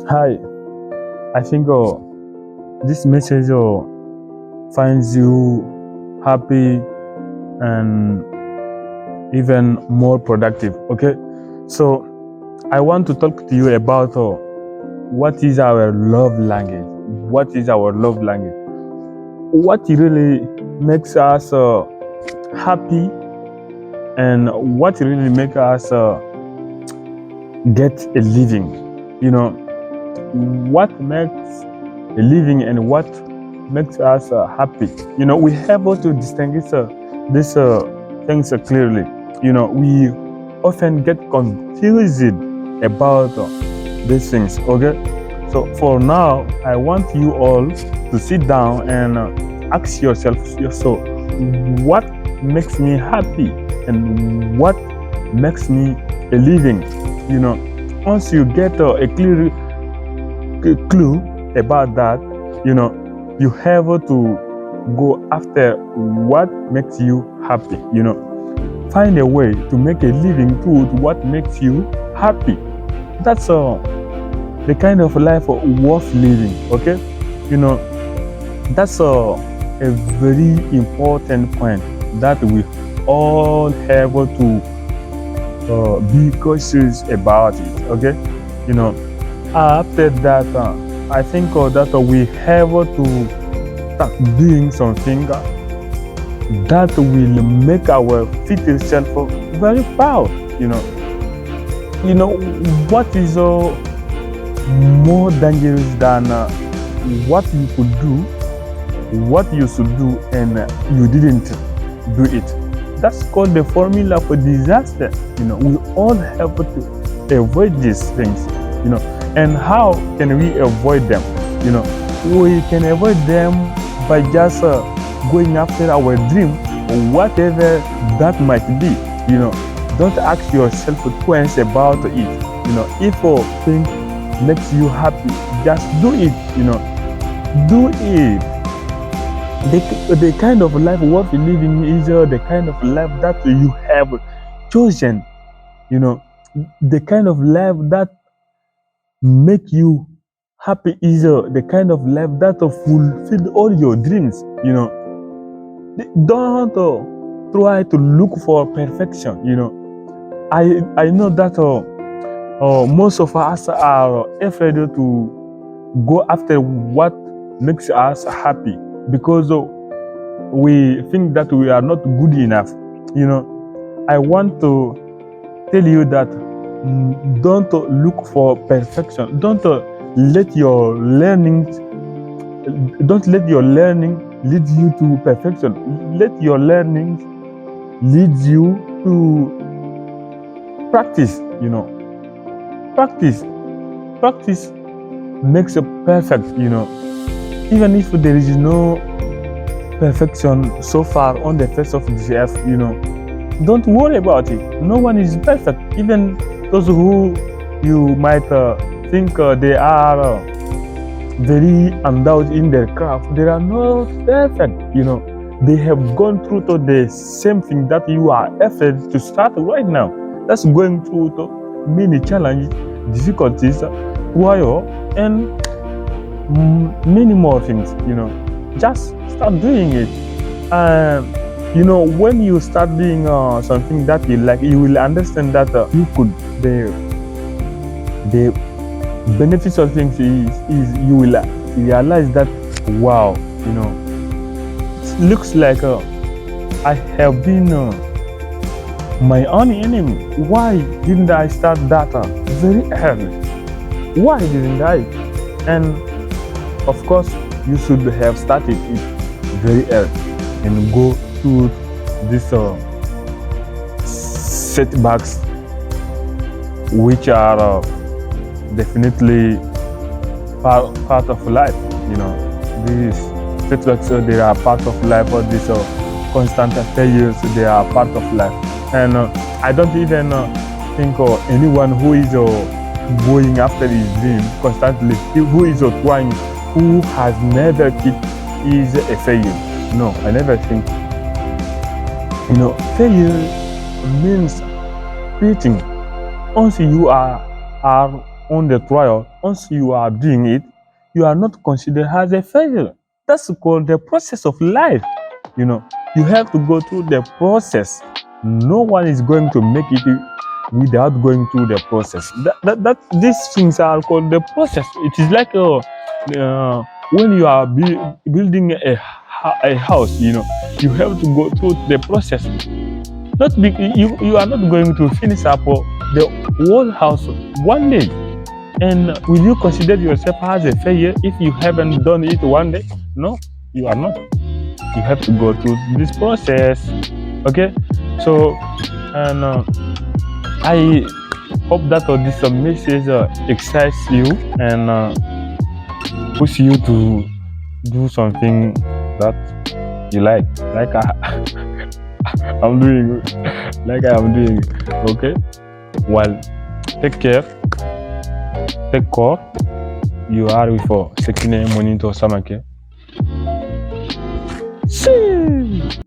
Hi, I think this message finds you happy and even more productive. Okay, so I want to talk to you about what is our love language. What is our love language? What really makes us happy, and what really makes us get a living. You know, what makes a living and what makes us happy. We have to distinguish these things clearly. We often get confused about these things. Okay, so for now, I want you all to sit down and ask yourself, so what makes me happy and what makes me a living? Once you get a clear clue about that, you have to go after what makes you happy. Find a way to make a living through what makes you happy. That's the kind of life worth living. Okay, that's a very important point that we all have to be cautious about it. Okay, after that, I think that we have to start doing something that will make our future self very proud. What is more dangerous than what you could do, what you should do, and you didn't do it. That's called the formula for disaster. We all have to avoid these things. And how can we avoid them? We can avoid them by just going after our dream, whatever that might be. Don't ask yourself twice about it. If a thing makes you happy, just do it. Do it. The kind of life worth living is the kind of life that you have chosen. The kind of life that make you happy is the kind of life that fulfill all your dreams. Don't try to look for perfection. I know that most of us are afraid to go after what makes us happy because we think that we are not good enough. I want to tell you that don't look for perfection. Don't let your learning lead you to perfection. Let your learning lead you to practice. Practice makes it perfect. Even if there is no perfection so far on the face of the earth, don't worry about it. No one is perfect. Even those who you might think they are very endowed in their craft, they are not perfect. They have gone through to the same thing that you are afraid to start right now. That's going through to many challenges, difficulties, trial, and many more things. Just start doing it. When you start doing something that you like, you will understand that you could the benefits of things is you will realize that wow, it looks like I have been my own enemy. Why didn't I start that very early? Why didn't I? And of course, you should have started it very early and go through these setbacks, which are definitely part of life. These setbacks, they are part of life, or these constant failures, they are part of life. And I don't even think anyone who is going after his dream constantly, who is trying, who has never quit, is a failure. No, I never think. Failure means quitting. Once you are on the trial, once you are doing it, you are not considered as a failure. That's called the process of life. You have to go through the process. No one is going to make it without going through the process. These things are called the process. It is like when you are building a house. You have to go through the process. You are not going to finish up the whole house one day. And will you consider yourself as a failure if you haven't done it one day? No, you are not. You have to go through this process. Okay, so and I hope that this message excites you and push you to do something that you like I'm doing, like I am doing. Okay, well, take care. Take care. You are with Sekine Monitor Samake. See.